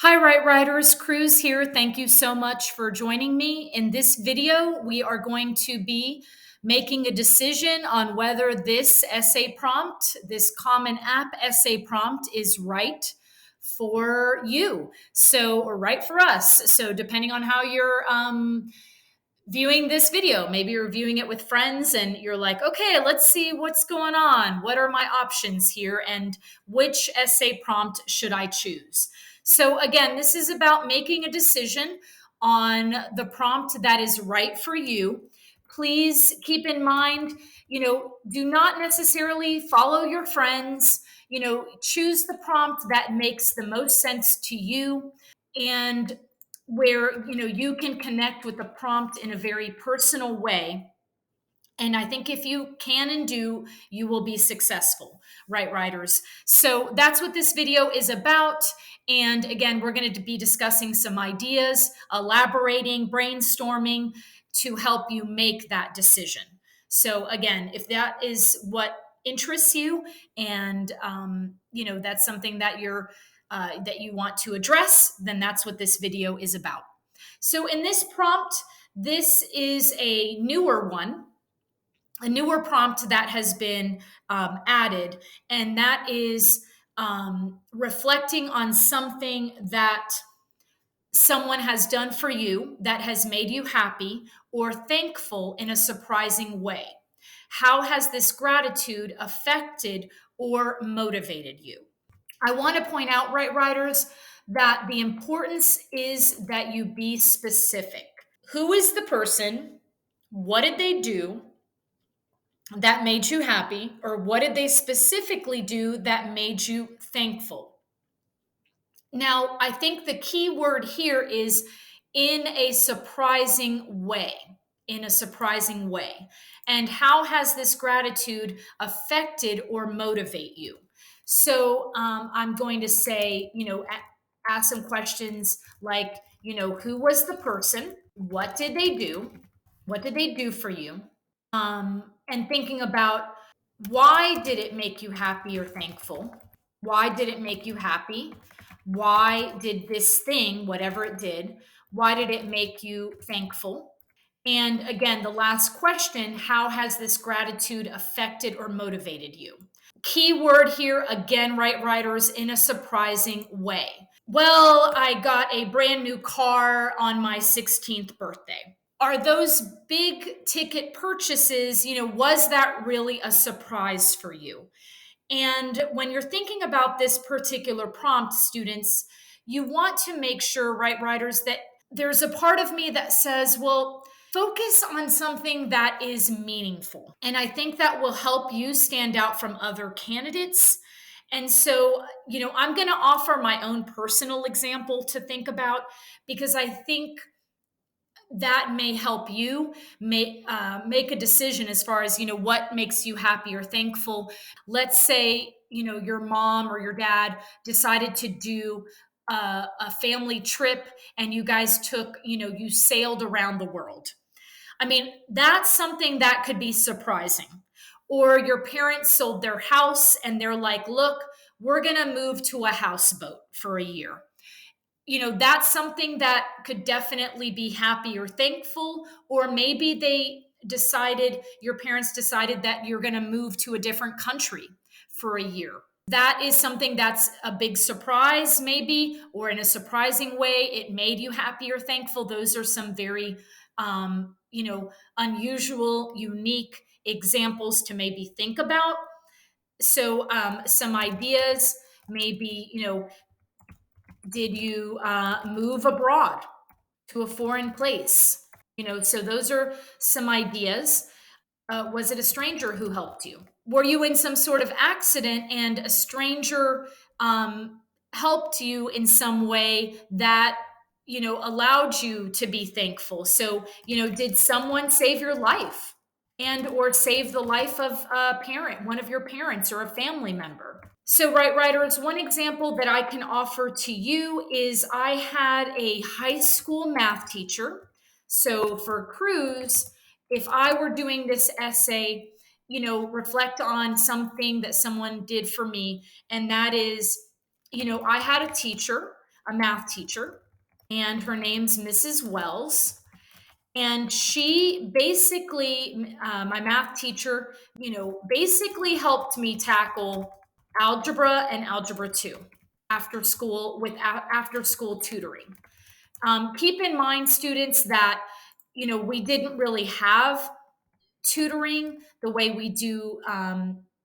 Hi, Right Writers. Cruz here. Thank you so much for joining me. In this video, we are going to be making a decision on whether this essay prompt, this Common App essay prompt, is right for you. Or right for us. So, depending on how you're viewing this video, maybe you're viewing it with friends and you're like, okay, let's see what's going on. What are my options here? And which essay prompt should I choose? So, again, this is about making a decision on the prompt that is right for you. Please keep in mind, do not necessarily follow your friends. Choose the prompt that makes the most sense to you and where you can connect with the prompt in a very personal way. And I think if you can and do, you will be successful, right, writers? So that's what this video is about. And again, we're going to be discussing some ideas, elaborating, brainstorming to help you make that decision. So again, if that is what interests you, and that's something that that you want to address, then that's what this video is about. So in this prompt, this is a newer one, a newer prompt that has been added, and that is reflecting on something that someone has done for you that has made you happy or thankful in a surprising way. How has this gratitude affected or motivated you? I want to point out, right, writers, that the importance is that you be specific. Who is the person? What did they do that made you happy? Or what did they specifically do that made you thankful? Now, I think the key word here is in a surprising way. In a surprising way. And how has this gratitude affected or motivate you? So I'm going to say, ask some questions like, who was the person? What did they do? What did they do for you? And thinking about, why did it make you happy or thankful? Why did it make you happy? Why did this thing, whatever it did, why did it make you thankful? And again, the last question, how has this gratitude affected or motivated you? Key word here, again, right, writers, in a surprising way. Well, I got a brand new car on my 16th birthday. Are those big ticket purchases, was that really a surprise for you? And when you're thinking about this particular prompt, students, you want to make sure, right, writers, that there's a part of me that says, well, focus on something that is meaningful. And I think that will help you stand out from other candidates. And so, I'm going to offer my own personal example to think about, because I think that may help you make a decision as far as what makes you happy or thankful. Let's say your mom or your dad decided to do a family trip, and you guys took you sailed around the world. I mean, that's something that could be surprising. Or your parents sold their house and they're like, look, we're going to move to a houseboat for a year. That's something that could definitely be happy or thankful. Or maybe your parents decided that you're going to move to a different country for a year. That is something that's a big surprise, maybe, or in a surprising way, it made you happy or thankful. Those are some very, unusual, unique examples to maybe think about. So, some ideas, maybe, did you move abroad to a foreign place? So those are some ideas. Was it a stranger who helped you? Were you in some sort of accident and a stranger helped you in some way that allowed you to be thankful? So did someone save your life and or save the life of a parent, one of your parents, or a family member? So, right, writers, one example that I can offer to you is I had a high school math teacher. So, for Cruz, if I were doing this essay, reflect on something that someone did for me. And that is, I had a teacher. a math teacher, and her name's Mrs. Wells. And she basically, my math teacher, basically helped me tackle algebra and algebra 2 after school with after school tutoring. Keep in mind, students, that we didn't really have tutoring the way we do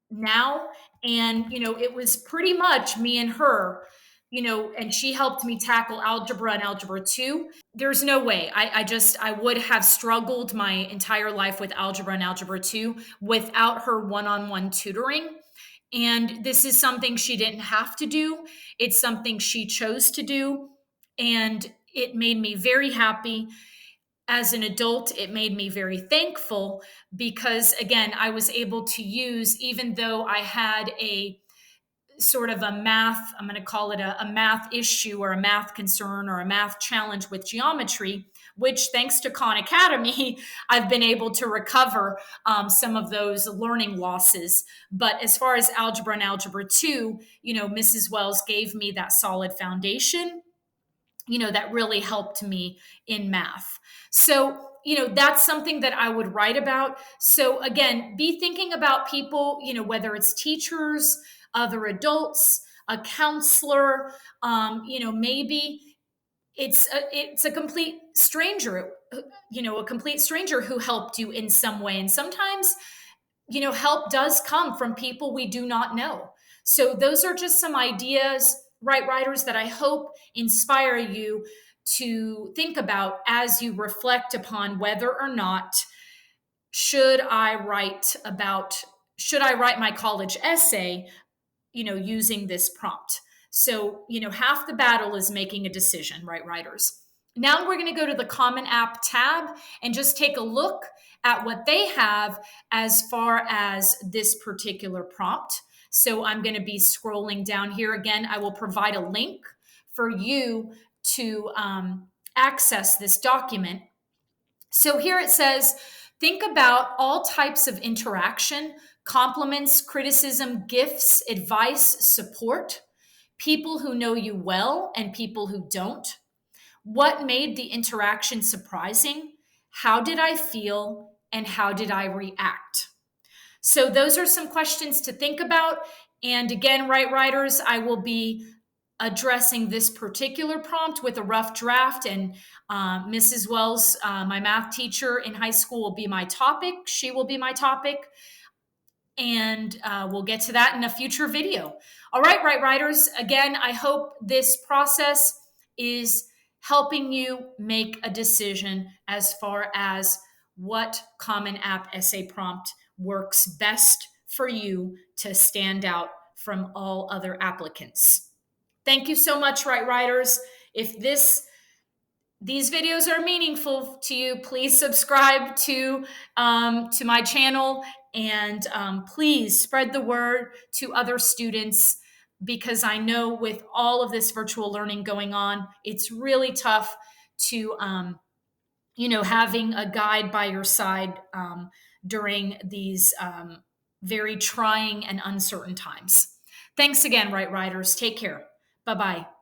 now, and it was pretty much me and her. And she helped me tackle algebra and algebra 2. There's no way I would have struggled my entire life with algebra and algebra 2 without her one-on-one tutoring. And this is something she didn't have to do. It's something she chose to do. And it made me very happy. As an adult, it made me very thankful because, again, I was able to use, even though I had a sort of a math, I'm going to call it a math issue or a math concern or a math challenge with geometry, which thanks to Khan Academy, I've been able to recover some of those learning losses. But as far as algebra and algebra 2, Mrs. Wells gave me that solid foundation, that really helped me in math. So, that's something that I would write about. So again, be thinking about people, whether it's teachers, other adults, a counselor, maybe it's a complete stranger, a complete stranger who helped you in some way. And sometimes, help does come from people we do not know. So those are just some ideas, right, writers, that I hope inspire you to think about as you reflect upon whether or not should I write my college essay, using this prompt. So, half the battle is making a decision, right, writers? Now we're going to go to the Common App tab and just take a look at what they have as far as this particular prompt. So I'm going to be scrolling down here. Again, I will provide a link for you to access this document. So here it says, think about all types of interaction: compliments, criticism, gifts, advice, support, people who know you well and people who don't. What made the interaction surprising? How did I feel? And how did I react? So those are some questions to think about. And again, right, writers, I will be addressing this particular prompt with a rough draft, and Mrs. Wells, my math teacher in high school, will be my topic. She will be my topic, and we'll get to that in a future video. All right, right, writers, again, I hope this process is helping you make a decision as far as what Common App essay prompt works best for you to stand out from all other applicants. Thank you so much, right, writers. If these videos are meaningful to you, please subscribe to my channel, and please spread the word to other students, because I know with all of this virtual learning going on, it's really tough to having a guide by your side during these very trying and uncertain times. Thanks again, right, writers. Take care. Bye-bye.